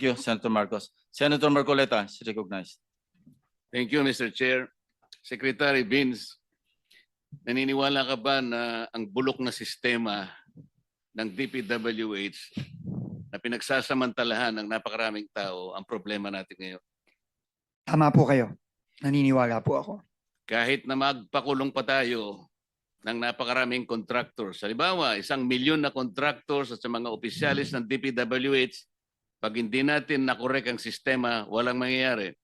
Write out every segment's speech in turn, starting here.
you, Senator Marcos. Senator Marcoleta is recognized. Thank you, Mr. Chair. Secretary Vince, naniniwala ka ba na ang bulok na sistema ng DPWH na pinagsasamantalahan ng napakaraming tao ang problema natin ngayon? Tama po kayo. Naniniwala po ako. Kahit na magpakulong pa tayo ng napakaraming contractors. Halimbawa, 1 milyon na contractors at sa mga opisyalis ng DPWH, pag hindi natin nakorek ang sistema, walang mangyayari.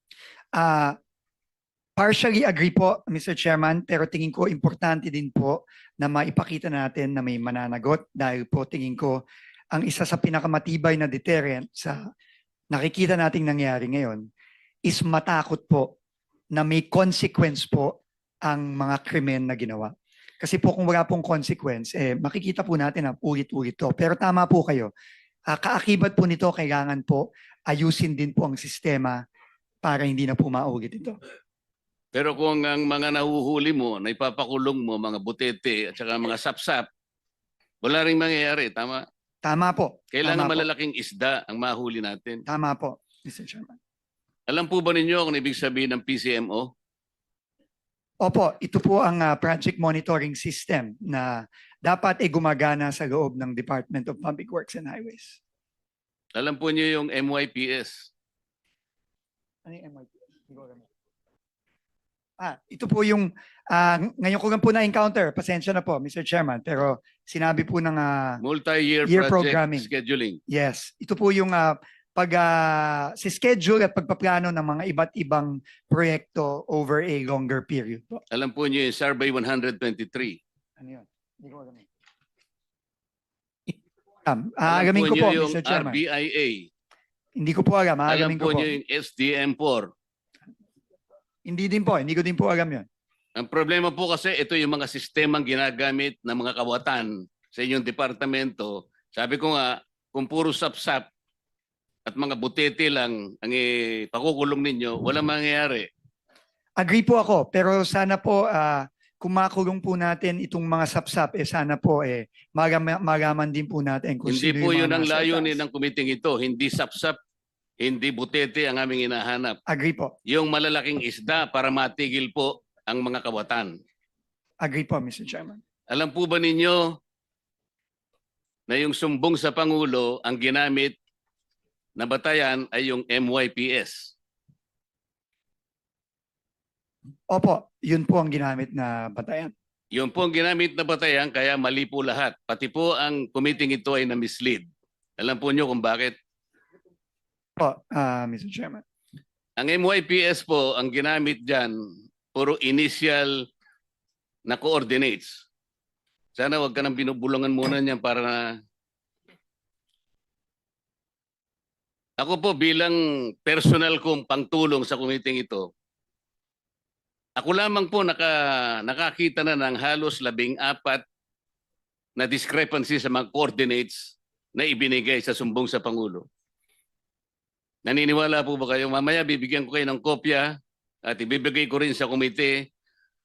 Partially agree po, Mr. Chairman, pero tingin ko importante din po na maipakita natin na may mananagot dahil po tingin ko ang isa sa pinakamatibay na deterrent sa nakikita nating nangyari ngayon is matakot po na may consequence po ang mga krimen na ginawa. Kasi po kung wala pong consequence, makikita po natin na ulit-ulit to. Pero tama po kayo. Kaakibat po nito, kailangan po ayusin din po ang sistema para hindi na po maulit ito. Pero kung ang mga nahuhuli mo, na ipapakulong mo, mga butete at saka mga sapsap, wala rin mangyayari, tama? Tama po. Kailangan Tama po. malalaking isda ang mahuli natin. Tama po, Mr. Chairman. Alam po ba ninyo kung ibig sabihin ng PCMO? Opo, ito po ang project monitoring system na dapat ay gumagana sa loob ng Department of Public Works and Highways. Alam po niyo yung MYPS? Ano yung MYPS? Ito po yung, ngayon ko lang po na-encounter, pasensya na po, Mr. Chairman, pero sinabi po ng Multi-year year project programming. scheduling. yes, ito po yung si schedule at pagpaplano ng mga iba't ibang proyekto over a longer period po. Alam po niyo yung Survey 123. Ano yun? Hindi ko alam. Aalamin ko po, yung Mr. Chairman. RBIA. Hindi ko po alam, Alam aalamin ko po po. niyo yung SDM4. Hindi din po, hindi ko din po alam yun. Ang problema po kasi ito yung mga sistemang ginagamit ng mga kawatan sa inyong departamento. Sabi ko nga, kung puro sapsap at mga butete lang ang pakukulong ninyo, walang mangyayari. Agree po ako, pero sana po kung makulong po natin itong mga sapsap, sana po malaman din po natin kung Hindi sino po yung yun mga ang nasa layunin itaas. ng kumiting ito. Hindi sapsap, hindi butete ang aming hinahanap. Agree po. Yung malalaking isda para matigil po ang mga kawatan. Agree po, Mr. Chairman. Alam po ba ninyo na yung sumbong sa Pangulo ang ginamit na batayan ay yung MYPS? Opo, yun po ang ginamit na batayan. Yun po ang ginamit na batayan kaya mali po lahat. Pati po ang committee ito ay na-mislead. Alam po nyo kung bakit? Po, Mr. Chairman. Ang MYPS po, ang ginamit dyan, puro initial na coordinates. Sana wag ka nang binubulungan muna niyan para na... Ako po bilang personal kong pangtulong sa committee ito, ako lamang po nakakita na ng halos 14 na discrepancy sa mga coordinates na ibinigay sa sumbong sa Pangulo. Naniniwala po ba kayo? Mamaya bibigyan ko kayo ng kopya at ibibigay ko rin sa komite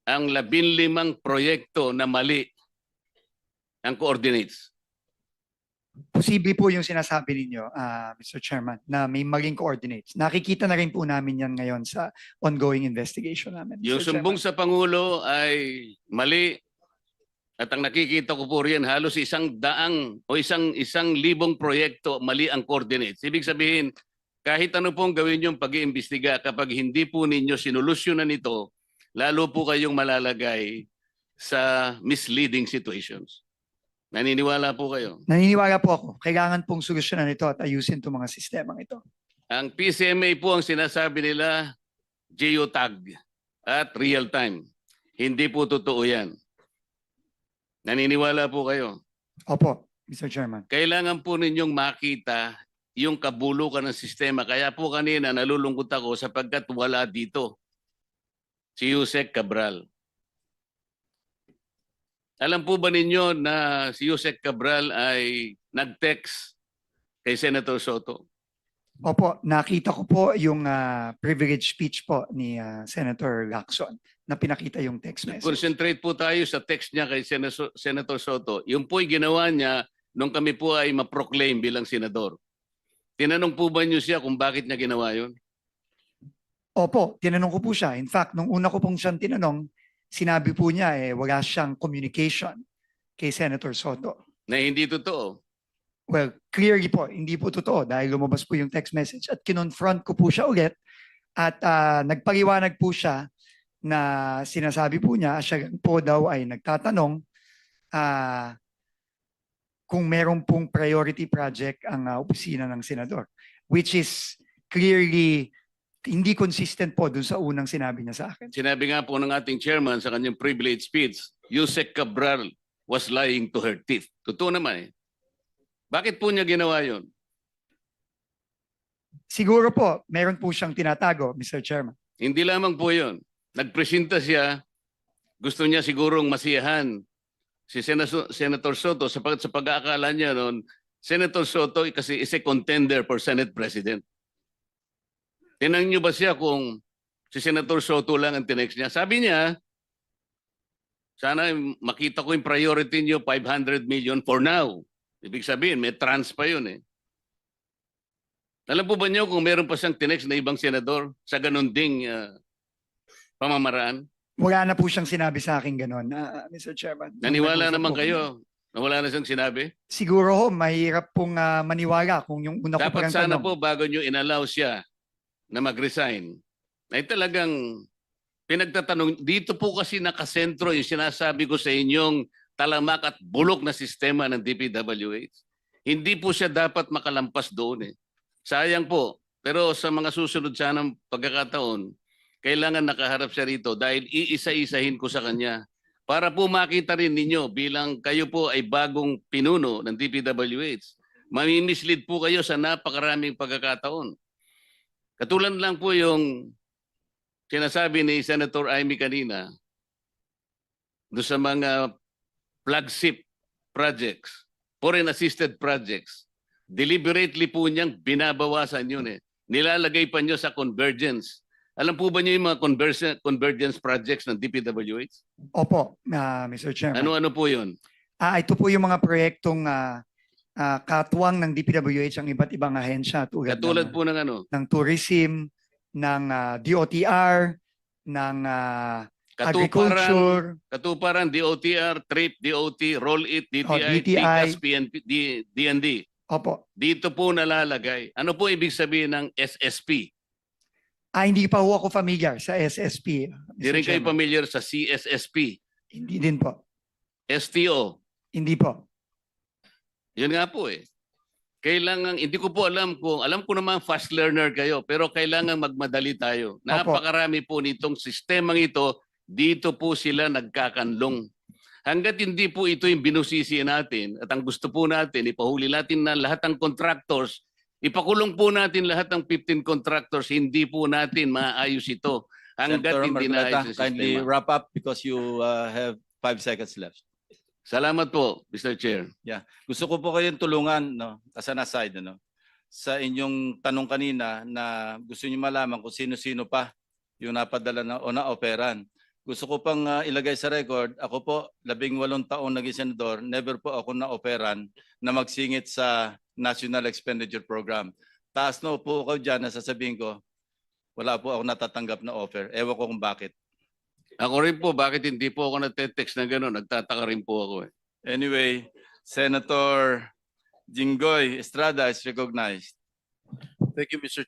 ang 15 proyekto na mali ang coordinates. Posible po yung sinasabi ninyo, Mr. Chairman, na may maling coordinates. Nakikita na rin po namin yan ngayon sa ongoing investigation namin. Mr. Yung sumbong Chairman. sa Pangulo ay mali at ang nakikita ko po riyan halos 100 o 1,000 proyekto mali ang coordinates. Ibig sabihin, kahit ano pong gawin yung pag-iimbestiga, kapag hindi po ninyo sinolusyonan ito, lalo po kayong malalagay sa misleading situations. Naniniwala po kayo? Naniniwala po ako. Kailangan pong solusyonan ito at ayusin itong mga sistemang ito. Ang PCMA po ang sinasabi nila geotag at real time. Hindi po totoo yan. Naniniwala po kayo? Opo, Mr. Chairman. Kailangan po ninyong makita yung kabulukan ng sistema. Kaya po kanina nalulungkot ako sapagkat wala dito si Yusek Cabral. Alam po ba ninyo na si Yusek Cabral ay nag-text kay Senator Soto? Opo, nakita ko po yung privilege speech po ni Senator Lacson na pinakita yung text message. Concentrate po tayo sa text niya kay Senator Soto. Yung po'y ginawa niya nung kami po ay ma-proclaim bilang senador. Tinanong po ba niyo siya kung bakit niya ginawa yun? Opo, tinanong ko po siya. In fact, nung una ko pong siyang tinanong, sinabi po niya wala siyang communication kay Senator Soto. Na hindi totoo. Well, clearly po, hindi po totoo dahil lumabas po yung text message at kinonfront ko po siya ulit at nagpaliwanag po siya na sinasabi po niya, siya po daw ay nagtatanong kung meron pong priority project ang opisina ng senador, which is clearly hindi consistent po dun sa unang sinabi niya sa akin. Sinabi nga po ng ating chairman sa kanyang privilege speech, Yusek Cabral was lying to her teeth. Totoo naman eh. Bakit po niya ginawa yun? Siguro po, meron po siyang tinatago, Mr. Chairman. Hindi lamang po yun. Nagpresenta siya, gusto niya sigurong masiyahan si Senator Soto sapagkat sa pag-aakala niya noon, Senator Soto kasi is a contender for Senate President. Tinanong niyo ba siya kung si Senator Soto lang ang tinext niya? Sabi niya, sana makita ko yung priority niyo, 500 million for now. Ibig sabihin, may trans pa yun eh. Alam po ba niyo kung meron pa siyang tinext na ibang senador sa ganun ding pamamaraan? Wala na po siyang sinabi sa akin ganun, Mr. Chairman. Naniwala Nag-usap naman po kayo kami. na wala na siyang sinabi? Siguro ho, mahirap pong maniwala kung yung una ko Dapat parang sana tanong. po bago niyo inallow siya na mag-resign, ay talagang pinagtatanong, dito po kasi nakasentro yung sinasabi ko sa inyong talamak at bulok na sistema ng DPWH. Hindi po siya dapat makalampas doon eh. Sayang po. Pero sa mga susunod sanang pagkakataon, kailangan nakaharap siya rito dahil iisa-isahin ko sa kanya para po makita rin ninyo bilang kayo po ay bagong pinuno ng DPWH. Mamimislead po kayo sa napakaraming pagkakataon. Katulad lang po yung sinasabi ni Senator Amy kanina doon sa mga flagship projects, foreign assisted projects. Deliberately po niyang binabawasan yun eh. Nilalagay pa niyo sa convergence. Alam po ba niyo yung mga convergence projects ng DPWH? Opo, Mr. Chairman. Ano-ano po yun? Ito po yung mga proyektong katuwang ng DPWH ang iba't ibang ahensya Katulad po ng ano? ng tourism, ng DOTR, ng agriculture, Katuparan, DOTR, TRIP, DOT, Roll It, DTI, DTI. TICAS, PNP, DND. opo. Dito po nalalagay. Ano po ibig sabihin ng SSP? Hindi pa ho ako familiar sa SSP. Di rin kayo familiar sa CSSP, Hindi din po. STO. Hindi po. Yun nga po eh. Kailangan, hindi ko po alam ko naman fast learner kayo, pero kailangan magmadali tayo. Napakarami po nitong sistemang ito, dito po sila nagkakanlong. Hanggat hindi po ito yung binusisi natin at ang gusto po natin, ipahuli natin na lahat ng contractors, ipakulong po natin lahat ng 15 contractors, hindi po natin maayos ito. Hanggat Senator hindi Marcoleta, naayos yung kindly sistema. wrap up because you have 5 seconds left. Salamat po, Mr. Chair. Gusto ko po kayong tulungan, no, as an aside, no, sa inyong tanong kanina na gusto niyo malaman kung sino-sino pa yung napadala na, o na-operan. Gusto ko pang ilagay sa record, ako po, 18 taon naging senador, never po ako na-operan na magsingit sa National Expenditure Program. Taas na po ako dyan na sasabihin ko, wala po ako natatanggap na offer. Ewan ko kung bakit. Ako rin po, bakit hindi po ako nagte-text na gano'n? Nagtataka rin po ako eh. Anyway, Senator Jinggoy Estrada is recognized. Thank you, Mr.